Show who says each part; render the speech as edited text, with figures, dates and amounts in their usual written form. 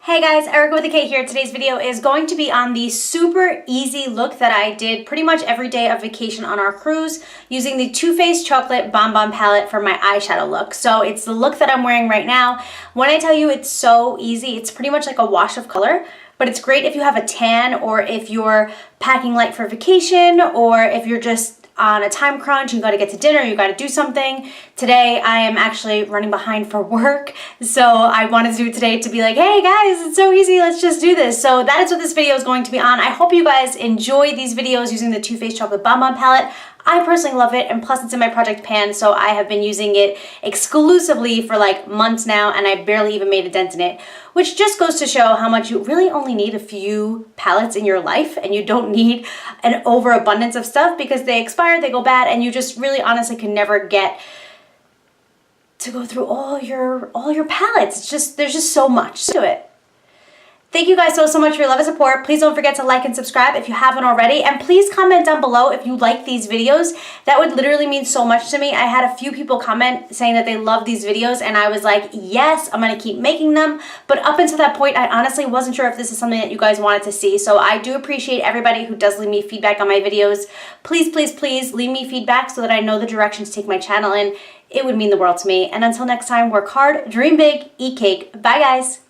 Speaker 1: Hey guys, Erica with a K here. Today's video is going to be on the super easy look that I did pretty much every day of vacation on our cruise using the Too Faced Chocolate Bonbon Palette for my eyeshadow look. So it's the look that I'm wearing right now. When I tell you it's so easy, it's pretty much like a wash of color, but it's great if you have a tan or if you're packing light for vacation or if you're just on a time crunch, you gotta get to dinner, you gotta do something. Today, I am actually running behind for work, so I wanted to do it today to be like, hey guys, it's so easy, let's just do this. So that is what this video is going to be on. I hope you guys enjoy these videos using the Too Faced Chocolate Bonbon Palette. I personally love it, and plus it's in my project pan, so I have been using it exclusively for like months now, and I barely even made a dent in it, which just goes to show how much you really only need a few palettes in your life, and you don't need an overabundance of stuff because they expire, they go bad, and you just really honestly can never get to go through all your palettes. It's just, there's just so much to it. Thank you guys so much for your love and support. Please don't forget to like and subscribe if you haven't already. And please comment down below if you like these videos. That would literally mean so much to me. I had a few people comment saying that they love these videos, and I was like, yes, I'm gonna keep making them. But up until that point, I honestly wasn't sure if this is something that you guys wanted to see. So I do appreciate everybody who does leave me feedback on my videos. Please, please, please leave me feedback so that I know the direction to take my channel in. It would mean the world to me. And until next time, work hard, dream big, eat cake. Bye guys.